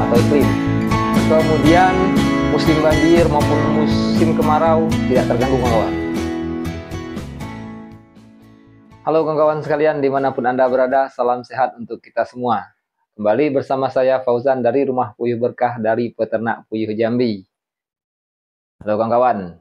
atau iklim. Kemudian musim banjir maupun musim kemarau tidak terganggu kawan-kawan. Halo kawan-kawan sekalian dimanapun Anda berada, salam sehat untuk kita semua. Kembali bersama saya Fauzan dari Rumah Puyuh Berkah dari Peternak Puyuh Jambi. Halo kawan-kawan,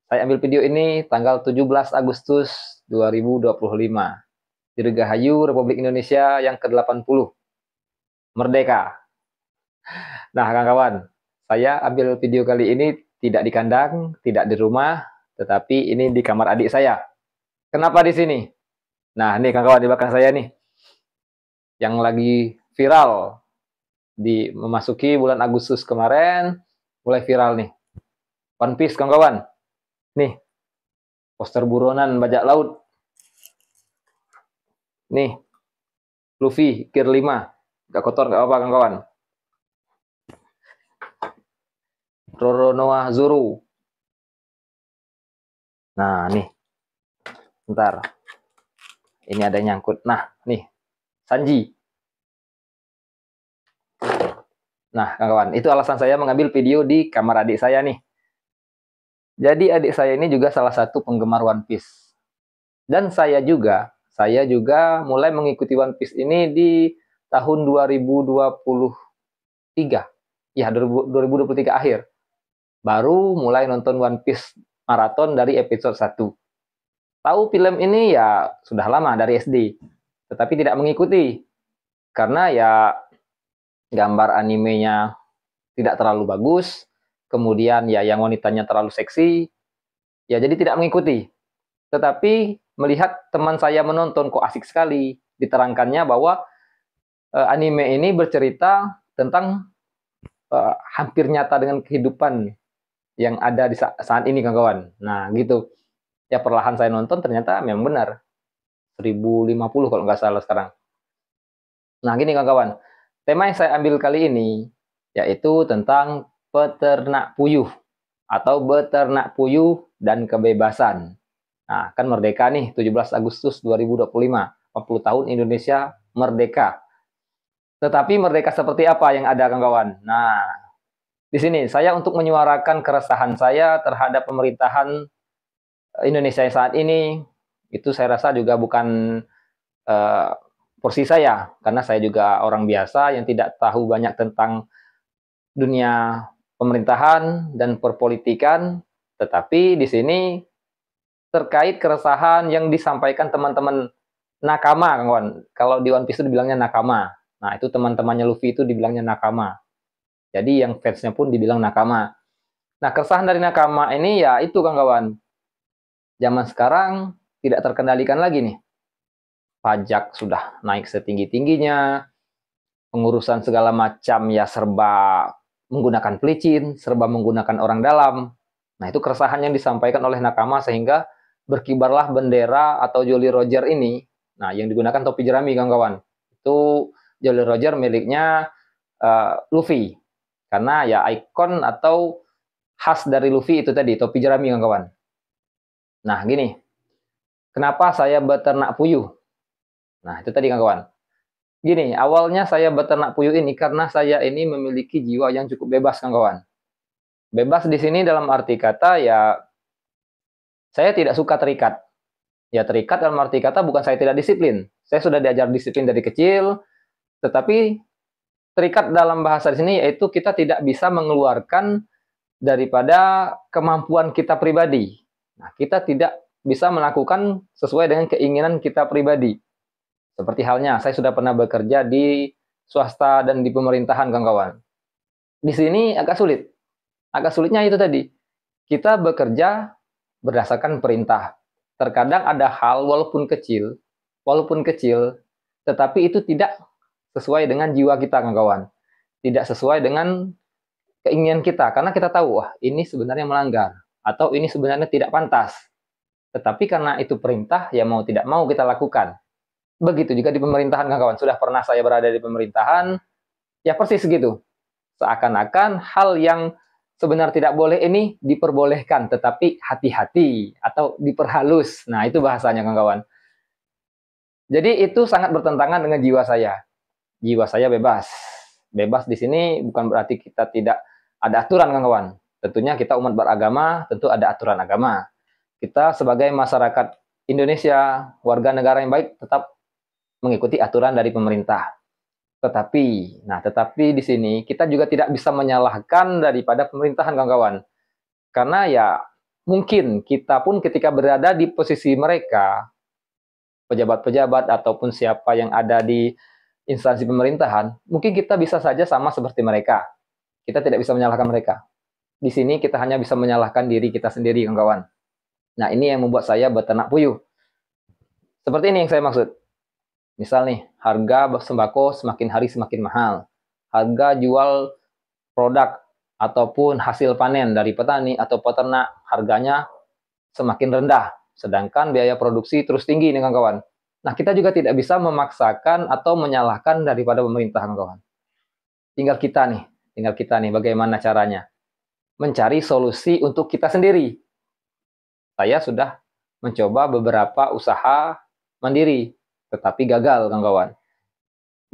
saya ambil video ini tanggal 17 Agustus 2025. Dirgahayu Republik Indonesia yang ke-80. Merdeka. Nah kawan-kawan, saya ambil video kali ini tidak di kandang, tidak di rumah, tetapi ini di kamar adik saya. Kenapa di sini? Nah, ini kawan-kawan di belakang saya nih. Yang lagi viral di memasuki bulan Agustus kemarin, mulai viral nih. One Piece kawan-kawan. Nih. Poster buronan bajak laut. Nih. Luffy Gear 5. Gak kotor gak apa-apa kawan-kawan. Roronoa Zoro. Nah, nih. Bentar. Ini ada yang nyangkut. Nah, nih. Sanji. Nah, kawan-kawan, itu alasan saya mengambil video di kamar adik saya nih. Jadi adik saya ini juga salah satu penggemar One Piece. Dan saya juga mulai mengikuti One Piece ini di tahun 2023. Ya, 2023 akhir. Baru mulai nonton One Piece maraton dari episode 1. Tahu film ini ya sudah lama dari SD, tetapi tidak mengikuti karena ya gambar animenya tidak terlalu bagus, kemudian ya yang wanitanya terlalu seksi, ya jadi tidak mengikuti. Tetapi melihat teman saya menonton kok asik sekali, diterangkannya bahwa anime ini bercerita tentang hampir nyata dengan kehidupan yang ada di saat ini kawan-kawan. Nah gitu. Ya perlahan saya nonton ternyata memang benar. 1050 kalau nggak salah sekarang. Nah gini kawan-kawan, tema yang saya ambil kali ini yaitu tentang peternak puyuh atau beternak puyuh dan kebebasan. Nah kan merdeka nih 17 Agustus 2025, 40 tahun Indonesia merdeka. Tetapi merdeka seperti apa yang ada kawan-kawan? Nah di sini saya untuk menyuarakan keresahan saya terhadap pemerintahan Indonesia saat ini, itu saya rasa juga bukan porsi saya, karena saya juga orang biasa yang tidak tahu banyak tentang dunia pemerintahan dan perpolitikan, tetapi di sini terkait keresahan yang disampaikan teman-teman nakama, kawan. Kalau di One Piece itu dibilangnya nakama. Nah, itu teman-temannya Luffy itu dibilangnya nakama. Jadi yang fansnya pun dibilang nakama. Nah, keresahan dari nakama ini ya itu, kawan. Zaman sekarang tidak terkendalikan lagi nih. Pajak sudah naik setinggi-tingginya, pengurusan segala macam ya serba menggunakan pelicin, serba menggunakan orang dalam. Nah itu keresahan yang disampaikan oleh nakama sehingga berkibarlah bendera atau Jolly Roger ini. Nah yang digunakan topi jerami kawan-kawan. Itu Jolly Roger miliknya Luffy. Karena ya ikon atau khas dari Luffy itu tadi, topi jerami kawan-kawan. Nah, gini. Kenapa saya beternak puyuh? Nah, itu tadi kawan-kawan. Gini, awalnya saya beternak puyuh ini karena saya ini memiliki jiwa yang cukup bebas kawan-kawan. Bebas di sini dalam arti kata ya saya tidak suka terikat. Ya terikat dalam arti kata bukan saya tidak disiplin. Saya sudah diajar disiplin dari kecil, tetapi terikat dalam bahasa di sini yaitu kita tidak bisa mengeluarkan daripada kemampuan kita pribadi. Nah, kita tidak bisa melakukan sesuai dengan keinginan kita pribadi. Seperti halnya, saya sudah pernah bekerja di swasta dan di pemerintahan, kawan-kawan. Di sini agak sulit. Agak sulitnya itu tadi. Kita bekerja berdasarkan perintah. Terkadang ada hal walaupun kecil, tetapi itu tidak sesuai dengan jiwa kita, kawan-kawan. Tidak sesuai dengan keinginan kita. Karena kita tahu, wah ini sebenarnya melanggar. Atau ini sebenarnya tidak pantas. Tetapi karena itu perintah, ya mau tidak mau kita lakukan. Begitu juga di pemerintahan, kawan-kawan. Sudah pernah saya berada di pemerintahan, ya persis segitu. Seakan-akan hal yang sebenarnya tidak boleh ini diperbolehkan, tetapi hati-hati atau diperhalus. Nah, itu bahasanya, kawan-kawan. Jadi itu sangat bertentangan dengan jiwa saya. Jiwa saya bebas. Bebas di sini bukan berarti kita tidak ada aturan, kawan-kawan. Tentunya kita umat beragama, tentu ada aturan agama. Kita sebagai masyarakat Indonesia, warga negara yang baik, tetap mengikuti aturan dari pemerintah. Tetapi di sini kita juga tidak bisa menyalahkan daripada pemerintahan, kawan-kawan. Karena ya mungkin kita pun ketika berada di posisi mereka, pejabat-pejabat ataupun siapa yang ada di instansi pemerintahan, mungkin kita bisa saja sama seperti mereka. Kita tidak bisa menyalahkan mereka. Di sini kita hanya bisa menyalahkan diri kita sendiri, kawan-kawan. Nah, ini yang membuat saya beternak puyuh. Seperti ini yang saya maksud. Misal nih, harga sembako semakin hari semakin mahal. Harga jual produk ataupun hasil panen dari petani atau peternak harganya semakin rendah. Sedangkan biaya produksi terus tinggi nih, kawan-kawan. Nah, kita juga tidak bisa memaksakan atau menyalahkan daripada pemerintah, kawan-kawan. Tinggal kita nih bagaimana caranya. Mencari solusi untuk kita sendiri. Saya sudah mencoba beberapa usaha mandiri, tetapi gagal, kawan-kawan.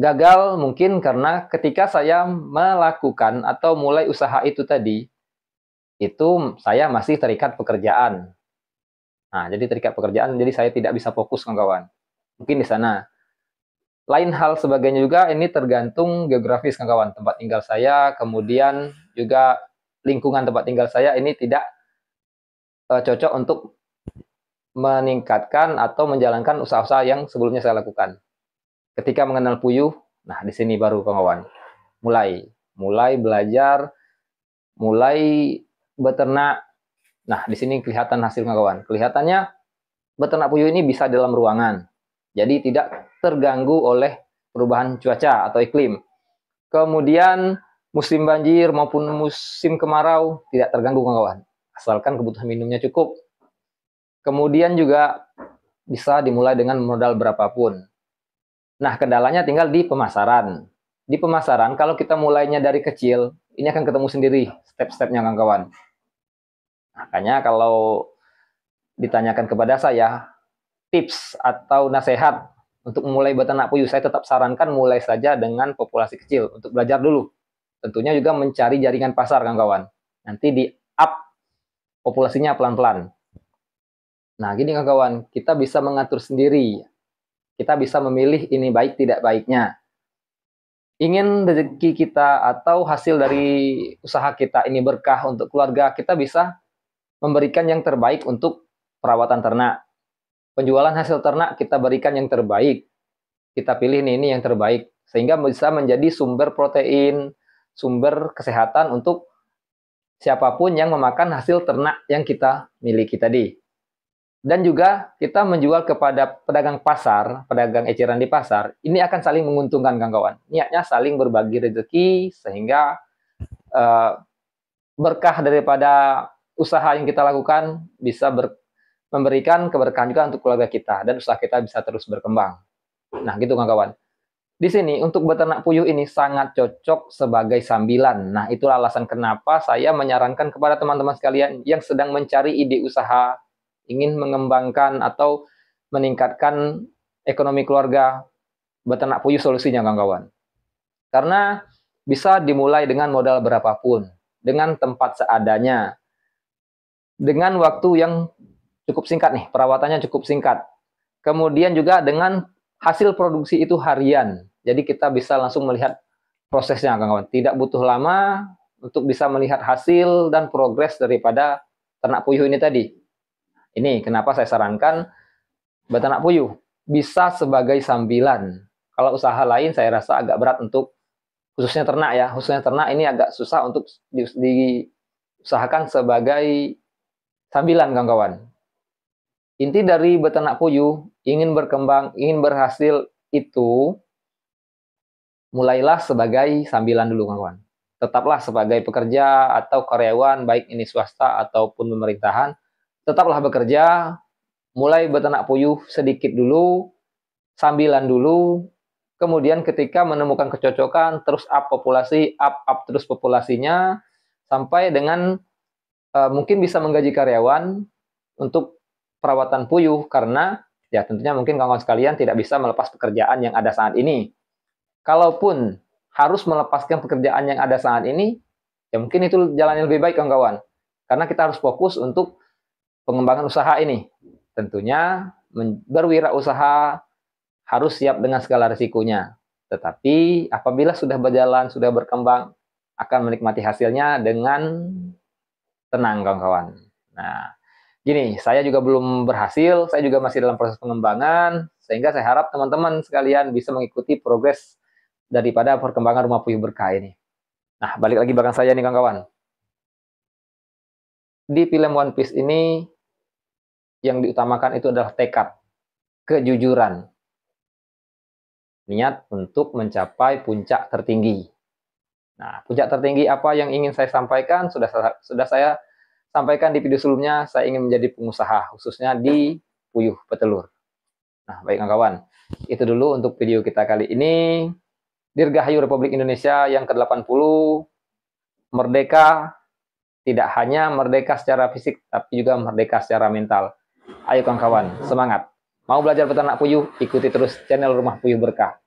Gagal mungkin karena ketika saya melakukan atau mulai usaha itu tadi, itu saya masih terikat pekerjaan. Nah, jadi terikat pekerjaan, jadi saya tidak bisa fokus, kawan-kawan. Mungkin di sana. Lain hal sebagainya juga, ini tergantung geografis, kawan-kawan. Tempat tinggal saya, kemudian juga lingkungan tempat tinggal saya ini tidak cocok untuk meningkatkan atau menjalankan usaha-usaha yang sebelumnya saya lakukan. Ketika mengenal puyuh, nah di sini baru, kawan-kawan, mulai belajar, mulai beternak. Nah, di sini kelihatan hasil, kawan-kawan. Kelihatannya beternak puyuh ini bisa dalam ruangan. Jadi tidak terganggu oleh perubahan cuaca atau iklim. Kemudian musim banjir maupun musim kemarau tidak terganggu, kawan-kawan. Asalkan kebutuhan minumnya cukup. Kemudian juga bisa dimulai dengan modal berapapun. Nah, kendalanya tinggal di pemasaran. Di pemasaran, kalau kita mulainya dari kecil, ini akan ketemu sendiri step-stepnya, kawan-kawan. Makanya kalau ditanyakan kepada saya, tips atau nasihat untuk memulai beternak puyuh, saya tetap sarankan mulai saja dengan populasi kecil untuk belajar dulu. Tentunya juga mencari jaringan pasar, kawan-kawan. Nanti di up populasinya pelan-pelan. Nah, gini, kawan-kawan, kita bisa mengatur sendiri. Kita bisa memilih ini baik tidak baiknya. Ingin rezeki kita atau hasil dari usaha kita ini berkah untuk keluarga, kita bisa memberikan yang terbaik untuk perawatan ternak. Penjualan hasil ternak kita berikan yang terbaik. Kita pilih ini yang terbaik. Sehingga bisa menjadi sumber protein, sumber kesehatan untuk siapapun yang memakan hasil ternak yang kita miliki tadi. Dan juga kita menjual kepada pedagang pasar, pedagang eceran di pasar, ini akan saling menguntungkan, kawan-kawan. Niatnya saling berbagi rezeki, sehingga berkah daripada usaha yang kita lakukan bisa memberikan keberkahan juga untuk keluarga kita, dan usaha kita bisa terus berkembang. Nah, gitu, kawan-kawan. Di sini, untuk beternak puyuh ini sangat cocok sebagai sambilan. Nah, itulah alasan kenapa saya menyarankan kepada teman-teman sekalian yang sedang mencari ide usaha, ingin mengembangkan atau meningkatkan ekonomi keluarga, beternak puyuh solusinya, kawan-kawan. Karena bisa dimulai dengan modal berapapun, dengan tempat seadanya, dengan waktu yang cukup singkat nih, perawatannya cukup singkat. Kemudian juga dengan hasil produksi itu harian. Jadi kita bisa langsung melihat prosesnya, kawan-kawan. Tidak butuh lama untuk bisa melihat hasil dan progres daripada ternak puyuh ini tadi. Ini kenapa saya sarankan beternak puyuh bisa sebagai sambilan. Kalau usaha lain saya rasa agak berat untuk khususnya ternak ya. Khususnya ternak ini agak susah untuk diusahakan sebagai sambilan, kawan-kawan. Inti dari beternak puyuh, ingin berkembang, ingin berhasil itu, mulailah sebagai sambilan dulu, kawan-kawan. Tetaplah sebagai pekerja atau karyawan, baik ini swasta ataupun pemerintahan, tetaplah bekerja, mulai beternak puyuh sedikit dulu, sambilan dulu, kemudian ketika menemukan kecocokan, terus up populasi, up terus populasinya, sampai dengan mungkin bisa menggaji karyawan untuk perawatan puyuh, karena ya tentunya mungkin kawan-kawan sekalian tidak bisa melepas pekerjaan yang ada saat ini. Kalaupun harus melepaskan pekerjaan yang ada saat ini, ya mungkin itu jalan yang lebih baik kawan-kawan. Karena kita harus fokus untuk pengembangan usaha ini. Tentunya berwirausaha harus siap dengan segala risikonya. Tetapi apabila sudah berjalan, sudah berkembang, akan menikmati hasilnya dengan tenang kawan-kawan. Nah, gini, saya juga belum berhasil, saya juga masih dalam proses pengembangan, sehingga saya harap teman-teman sekalian bisa mengikuti progres daripada perkembangan Rumah Puyuh Berkah ini. Nah, balik lagi belakang saya nih kawan-kawan. Di film One Piece ini, yang diutamakan itu adalah tekad, kejujuran, niat untuk mencapai puncak tertinggi. Nah, puncak tertinggi apa yang ingin saya sampaikan sudah saya sampaikan di video sebelumnya. Saya ingin menjadi pengusaha, khususnya di Puyuh Petelur. Nah, baik kawan-kawan, itu dulu untuk video kita kali ini. Dirgahayu Republik Indonesia yang ke-80, merdeka, tidak hanya merdeka secara fisik, tapi juga merdeka secara mental. Ayo kawan-kawan, semangat. Mau belajar beternak puyuh, ikuti terus channel Rumah Puyuh Berkah.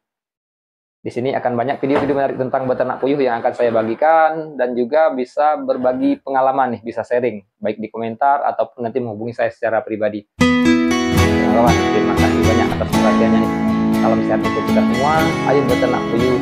Di sini akan banyak video-video menarik tentang beternak puyuh yang akan saya bagikan, dan juga bisa berbagi pengalaman nih, bisa sharing, baik di komentar ataupun nanti menghubungi saya secara pribadi. Kawan, terima kasih banyak atas perhatiannya nih. Salam sehat untuk kita semua. Ayo beternak puyuh